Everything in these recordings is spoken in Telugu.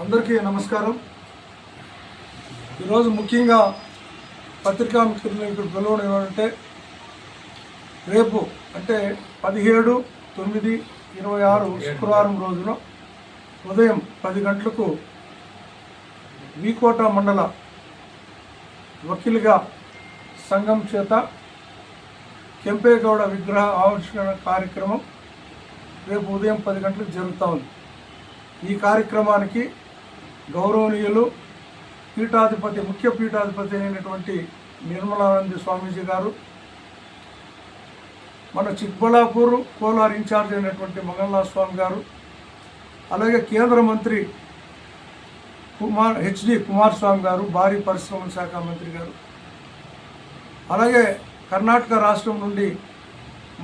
అందరికీ నమస్కారం. ఈరోజు ముఖ్యంగా పత్రికా మిత్రులకు పిలువడం ఏమంటే, రేపు అంటే 17/9/26 శుక్రవారం రోజున ఉదయం 10 గంటలకు వీకోట మండల వకీలుగా సంఘం చేత కెంపేగౌడ విగ్రహ ఆవిష్కరణ కార్యక్రమం రేపు ఉదయం 10 గంటలకు జరుగుతూ ఉంది. ఈ కార్యక్రమానికి గౌరవనీయులు ముఖ్య పీఠాధిపతి అయినటువంటి నిర్మలానంద స్వామీజీ గారు, మన చిక్బళ్ళాపూర్ కోలార్ ఇన్ఛార్జ్ అయినటువంటి మంగళనాథ స్వామి గారు, అలాగే కేంద్ర మంత్రి హెచ్డి కుమారస్వామి గారు, భారీ పరిశ్రమల శాఖ మంత్రి గారు, అలాగే కర్ణాటక రాష్ట్రం నుండి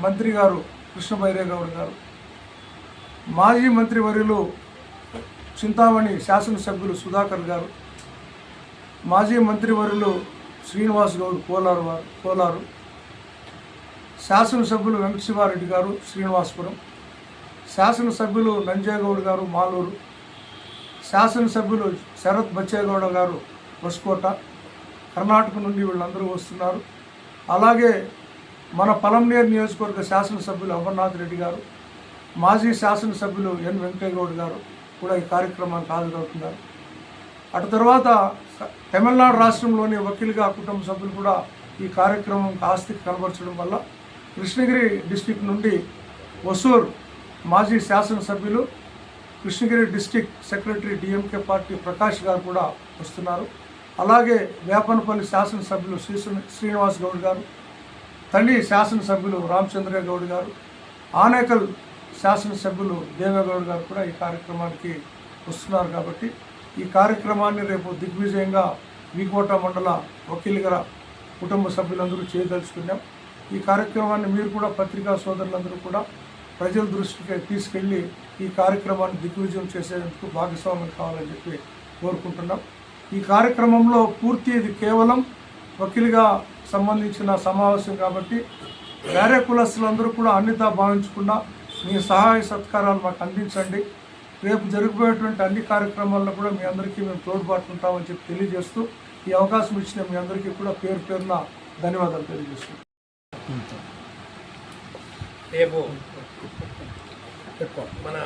మంత్రి గారు కృష్ణ బైరేగౌడ్ గారు, మాజీ మంత్రివర్యులు చింతామణి శాసనసభ్యులు సుధాకర్ గారు, మాజీ మంత్రివర్యులు శ్రీనివాస్ గౌడ్ కోలారు, శాసనసభ్యులు వెంకటశివారెడ్డి గారు శ్రీనివాసపురం, శాసనసభ్యులు నంజేగౌడ్ గారు మాలూరు, శాసనసభ్యులు శరత్ బచ్చేగౌడ గారు హొస్కోట, కర్ణాటక నుండి వీళ్ళందరూ వస్తున్నారు. అలాగే మన పలంనేరు నియోజకవర్గ శాసనసభ్యులు అమర్నాథ్ రెడ్డి గారు, మాజీ శాసనసభ్యులు ఎన్ వెంకటేగౌడ్ గారు కూడా ఈ కార్యక్రమానికి హాజరవుతున్నారు. అటు తర్వాత తమిళనాడు రాష్ట్రంలోని వకీలుగా కుటుంబ సభ్యులు కూడా ఈ కార్యక్రమం ఆసక్తి కనబరచడం వల్ల కృష్ణగిరి డిస్టిక్ నుండి ఒసూర్ మాజీ శాసనసభ్యులు, Krishnagiri district secretary DMK party Prakash గారు కూడా వస్తున్నారు. అలాగే వేపనపల్లి శాసనసభ్యులు శ్రీనివాస్ గౌడ్ గారు, తండ్రి శాసనసభ్యులు రామచంద్ర గౌడ్ గారు, ఆనేకల్ శాసనసభ్యులు దేవేగౌడ్ గారు కూడా ఈ కార్యక్రమానికి వస్తున్నారు. కాబట్టి ఈ కార్యక్రమాన్ని రేపు దిగ్విజయంగా వీకోట మండల వకీలుగా కుటుంబ సభ్యులందరూ చేయదలుచుకున్నాం. ఈ కార్యక్రమాన్ని మీరు కూడా పత్రికా సోదరులందరూ కూడా ప్రజల దృష్టికి తీసుకెళ్ళి ఈ కార్యక్రమాన్ని దిగ్విజయం చేసేందుకు భాగస్వామ్యం కావాలని చెప్పి కోరుకుంటున్నాం. ఈ కార్యక్రమంలో ఇది కేవలం వకీలుగా సంబంధించిన సమావేశం కాబట్టి వేరే కులస్తులందరూ కూడా అన్నితా భావించకుండా మీ సహాయ సత్కారాలు మాకు అందించండి. రేపు జరిగిపోయేటువంటి అన్ని కార్యక్రమాల్లో కూడా మీ అందరికీ మేము తోడ్పాటు ఉంటామని చెప్పి తెలియజేస్తూ ఈ అవకాశం ఇచ్చిన మీ అందరికీ కూడా పేరున ధన్యవాదాలు తెలియజేస్తున్నాం. రేపు మన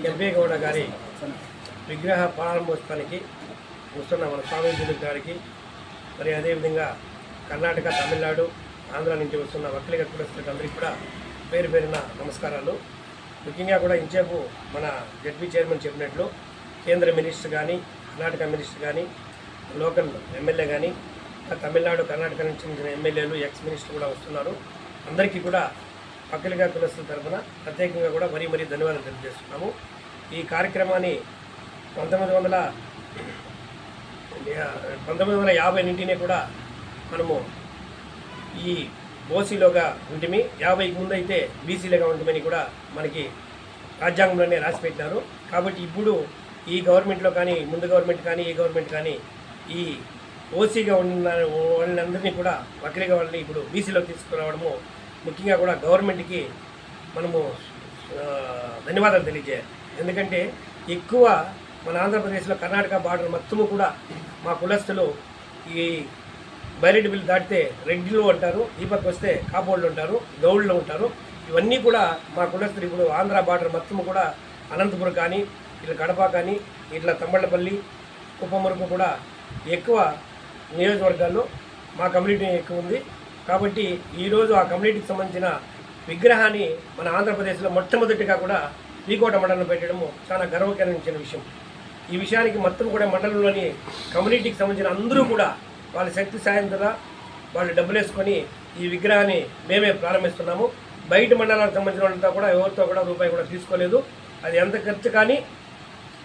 కెంపేగౌడ గారి విగ్రహ ప్రారంభోత్సవానికి వస్తున్న మన స్వామీజీ గారికి, మరి అదేవిధంగా కర్ణాటక, తమిళనాడు, ఆంధ్ర నుంచి వస్తున్న వకీలుగా కులస్తులకు అందరికీ కూడా పేరున నమస్కారాలు. ముఖ్యంగా కూడా ఇంచేపు మన జడ్పీ చైర్మన్ చెప్పినట్లు కేంద్ర మినిస్టర్ కానీ, కర్ణాటక మినిస్టర్ కానీ, లోకల్ ఎమ్మెల్యే కానీ, తమిళనాడు, కర్ణాటక నుంచి చెందిన ఎమ్మెల్యేలు, ఎక్స్ మినిస్టర్ కూడా వస్తున్నారు. అందరికీ కూడా వకీలుగా కులస్తుల తరఫున ప్రత్యేకంగా కూడా మరీ ధన్యవాదాలు తెలియజేస్తున్నాము. ఈ కార్యక్రమాన్ని 1950 నుండినే కూడా మనము ఈ ఓసీలోగా ఉంటిమి, 50కి ముందు అయితే బీసీలుగా ఉంటమని కూడా మనకి రాజ్యాంగంలోనే రాసి పెట్టినారు. కాబట్టి ఇప్పుడు ఈ గవర్నమెంట్లో కానీ, ముందు గవర్నమెంట్ కానీ, ఈ గవర్నమెంట్ కానీ ఈ ఓసీగా ఉన్న వాళ్ళందరినీ కూడా వకీలుగా వాళ్ళని ఇప్పుడు బీసీలోకి తీసుకురావడము ముఖ్యంగా కూడా గవర్నమెంట్కి మనము ధన్యవాదాలు తెలియజేయాలి. ఎందుకంటే ఎక్కువ మన ఆంధ్రప్రదేశ్లో కర్ణాటక బార్డర్ మొత్తము కూడా మా కులస్తులు ఈ బైరెడ్డి బిల్లు దాటితే రెడ్డిలు అంటారు, ఈ పక్క వస్తే కాపోళ్ళు ఉంటారు, గౌళ్ళు ఉంటారు. ఇవన్నీ కూడా మా కులస్తులు ఇప్పుడు ఆంధ్ర బార్డర్ మొత్తము కూడా అనంతపురం కానీ, ఇట్లా కడప కానీ, ఇట్లా తమ్మళ్ళపల్లి, కుప్పమురుకు కూడా ఎక్కువ నియోజకవర్గాల్లో మా కమ్యూనిటీ ఎక్కువ ఉంది. కాబట్టి ఈరోజు ఆ కమ్యూనిటీకి సంబంధించిన విగ్రహాన్ని మన ఆంధ్రప్రదేశ్లో మొట్టమొదటిగా కూడా వీకోట మండలంలో పెట్టడము చాలా గర్వకరించిన విషయం. ఈ విషయానికి మొత్తం కూడా మండలంలోని కమ్యూనిటీకి సంబంధించిన అందరూ కూడా వాళ్ళ శక్తి సాయం ద్వారా వాళ్ళు డబ్బులు వేసుకొని ఈ విగ్రహాన్ని మేమే ప్రారంభిస్తున్నాము. బయట మండలాలకు సంబంధించిన వాళ్ళంతా కూడా ఎవరితో కూడా రూపాయి కూడా తీసుకోలేదు. అది ఎంత ఖర్చు కానీ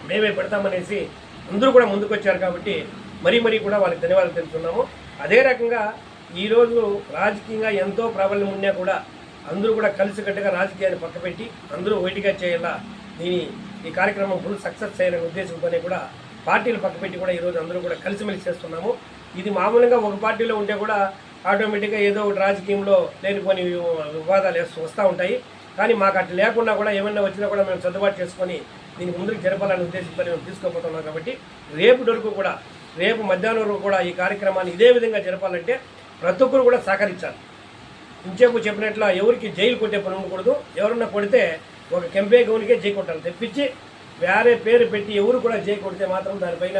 మేమే పెడతామనేసి అందరూ కూడా ముందుకు వచ్చారు. కాబట్టి మరీ కూడా వాళ్ళకి ధన్యవాదాలు తెలుపుతున్నాము. అదే రకంగా ఈరోజు రాజకీయంగా ఎంతో ప్రాబల్యం ఉన్నా కూడా అందరూ కూడా కలిసికట్టుగా రాజకీయాన్ని పక్కపెట్టి అందరూ ఒకటిగా చేయాలా, ఈ కార్యక్రమం ఫుల్ సక్సెస్ చేయాలనే ఉద్దేశంతోనే కూడా పార్టీలు పక్కపెట్టి కూడా ఈరోజు అందరూ కూడా కలిసిమెలిసి చేస్తున్నాము. ఇది మామూలుగా ఒక పార్టీలో ఉంటే కూడా ఆటోమేటిక్గా ఏదో ఒకటి రాజకీయంలో లేనిపోని వివాదాలు వస్తూ ఉంటాయి. కానీ మాకు అట్లా లేకుండా కూడా ఏమన్నా వచ్చినా కూడా మేము సర్దుబాటు చేసుకొని దీనికి ముందుకు జరపాలనే ఉద్దేశంతో మేము తీసుకోబోతున్నాం. కాబట్టి రేపు వరకు కూడా, రేపు మధ్యాహ్నం వరకు కూడా ఈ కార్యక్రమాన్ని ఇదే విధంగా జరపాలంటే ప్రతి ఒక్కరు కూడా సహకరించాలి. ఇంచేపు చెప్పినట్లు ఎవరికి జైలు కొట్టే పని ఉండకూడదు. ఎవరన్నా కొడితే ఒక కెంపే గౌనికే జై కొట్టాలి తెప్పించి, వేరే పేరు పెట్టి ఎవరు కూడా జై కొడితే మాత్రం దానిపైన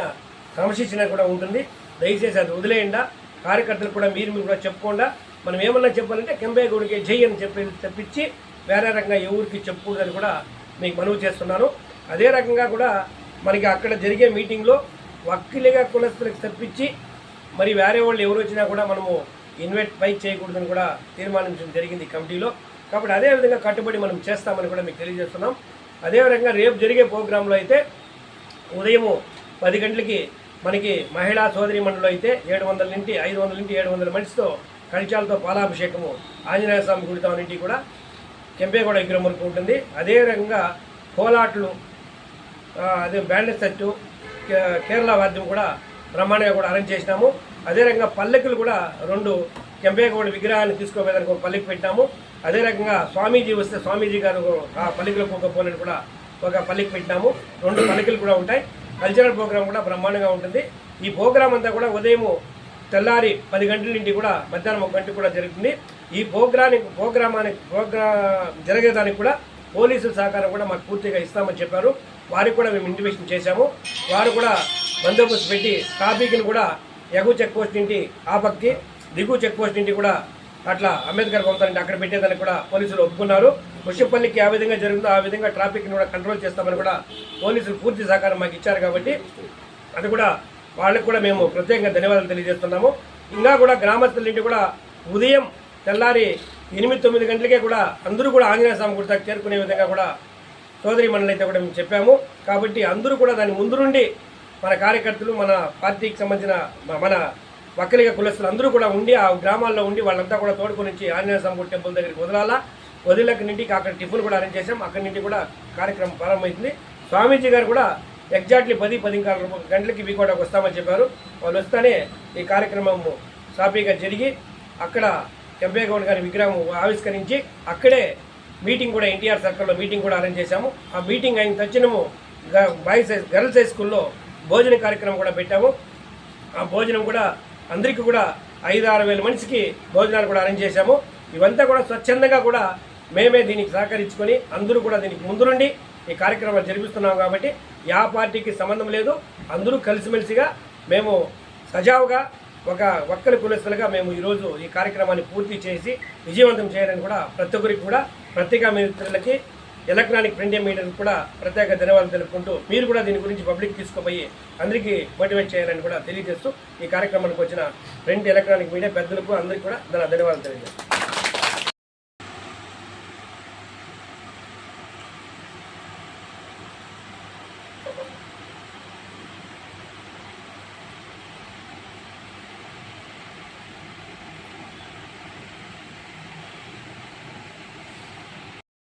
క్రమశిక్షణ కూడా ఉంటుంది. దయచేసి అది వదిలేయండా. కార్యకర్తలు కూడా మీరు కూడా చెప్పుకోండా. మనం ఏమన్నా చెప్పాలంటే కెంపే గౌడికే జై అని తెప్పించి వేరే రకంగా ఎవరికి చెప్పకూడదని కూడా మీకు మనవి చేస్తున్నాను. అదే రకంగా కూడా మనకి అక్కడ జరిగే మీటింగ్లో వక్కీలుగా కులస్తులకు తప్పించి మరి వేరే వాళ్ళు ఎవరు వచ్చినా కూడా మనము ఇన్వైట్ పైకి చేయకూడదని కూడా తీర్మానించడం జరిగింది కమిటీలో. కాబట్టి అదే విధంగా కట్టుబడి మనం చేస్తామని కూడా మీకు తెలియజేస్తున్నాం. అదే విధంగా రేపు జరిగే ప్రోగ్రాంలో అయితే ఉదయం 10 గంటలకి మనకి మహిళా సోదరి మండలిలో అయితే 700 నుంచి 500 నుంచి 700 మనిషితో కడిచాలతో పాలాభిషేకము ఆంజనేయ స్వామి గుడితో అన్నింటికి కూడా కెంపేగౌడ విగ్రహం వరకు ఉంటుంది. అదే రకంగా కోలాట్లు, అదే బ్యాండ్ సెట్టు, కేరళ వాద్యం కూడా బ్రహ్మాండంగా కూడా అరేంజ్ చేసినాము. అదే రకంగా పల్లెకులు కూడా 2 కెంపేగౌడ విగ్రహాన్ని తీసుకోవడానికి ఒక పల్లెకి పెట్టినాము. అదే రకంగా స్వామీజీ వస్తే స్వామీజీ గారు ఆ పల్లెకులకు ఒక పోలని కూడా ఒక పల్లెకి పెట్టినాము. 2 పల్లెకులు కూడా ఉంటాయి. కల్చరల్ ప్రోగ్రామ్ కూడా బ్రహ్మాండంగా ఉంటుంది. ఈ ప్రోగ్రాం అంతా కూడా ఉదయం తెల్లారి 10 గంటల నుండి కూడా మధ్యాహ్నం 1 గంట కూడా జరుగుతుంది. ఈ ప్రోగ్రామ్ జరిగేదానికి కూడా పోలీసుల సహకారం కూడా మాకు పూర్తిగా ఇస్తామని చెప్పారు. వారికి కూడా మేము ఇంటిమేషన్ చేశాము. వారు కూడా బందోబస్తు పెట్టి ట్రాఫిక్ని కూడా ఎగువ చెక్ పోస్ట్ నుండి ఆ పక్కకి, దిగువ చెక్ పోస్ట్ నుండి కూడా అట్లా అంబేద్కర్ బొమ్మతానికి అక్కడ పెట్టేదానికి కూడా పోలీసులు ఒప్పుకున్నారు. ముషిపల్లికి ఆ విధంగా జరుగుతుందో ఆ విధంగా ట్రాఫిక్ని కూడా కంట్రోల్ చేస్తామని కూడా పోలీసులు పూర్తి సహకారం మాకు ఇచ్చారు. కాబట్టి అది కూడా వాళ్ళకి కూడా మేము ప్రత్యేకంగా ధన్యవాదాలు తెలియజేస్తున్నాము. ఇంకా కూడా గ్రామస్తుల నుండి కూడా ఉదయం తెల్లారి 8-9 గంటలకే కూడా అందరూ కూడా ఆంజనేయ స్వామి గుడికి చేరుకునే విధంగా కూడా సోదరి మండలి అయితే కూడా మేము చెప్పాము. కాబట్టి అందరూ కూడా దాని ముందు నుండి మన కార్యకర్తలు, మన పార్టీకి సంబంధించిన మన వక్కలిగ కులస్తులు అందరూ కూడా ఉండి ఆ గ్రామాల్లో ఉండి వాళ్ళంతా కూడా తోడుకొని వచ్చి ఆంజనేయ స్వామి గుడి టెంపుల్ దగ్గరికి వదిలేక నుండి అక్కడ టిఫిన్ కూడా అరేంజ్ చేసాం. అక్కడి నుండి కూడా కార్యక్రమం ప్రారంభమైంది. స్వామీజీ గారు కూడా ఎగ్జాక్ట్లీ 10-10 గంటలకి వీకోటకు వస్తామని చెప్పారు. వాళ్ళు వస్తానే ఈ కార్యక్రమం సాఫీగా జరిగి అక్కడ కెంపేగౌడ గారి విగ్రహం ఆవిష్కరించి అక్కడే మీటింగ్ కూడా ఎన్టీఆర్ సర్కిల్లో మీటింగ్ కూడా అరేంజ్ చేశాము. ఆ మీటింగ్ అయిన తక్షణము గర్ల్స్ హై స్కూల్లో భోజన కార్యక్రమం కూడా పెట్టాము. ఆ భోజనం కూడా అందరికీ కూడా 5-6 వేల మనిషికి భోజనాలు కూడా అరేంజ్ చేశాము. ఇవంతా కూడా స్వచ్ఛందంగా కూడా మేమే దీనికి సహకరించుకొని అందరూ కూడా దీనికి ముందు నుండి ఈ కార్యక్రమాలు జరిపిస్తున్నాం. కాబట్టి యా పార్టీకి సంబంధం లేదు. అందరూ కలిసిమెలిసిగా మేము సజావుగా ఒక వక్కలి కులస్తులుగా మేము ఈరోజు ఈ కార్యక్రమాన్ని పూర్తి చేసి విజయవంతం చేయాలని కూడా ప్రతి ఒక్కరికి కూడా పత్రికా మిత్రులకి, ఎలక్ట్రానిక్ ప్రింట్ మీడియాకి కూడా ప్రత్యేక ధన్యవాదాలు తెలుపుకుంటూ మీరు కూడా దీని గురించి పబ్లిక్ తీసుకుపోయి అందరికీ మోటివేట్ చేయాలని కూడా తెలియజేస్తూ ఈ కార్యక్రమానికి వచ్చిన ప్రింట్, ఎలక్ట్రానిక్ మీడియా పెద్దలకు అందరికీ కూడా ధన్యవాదాలు తెలియజేస్తాను.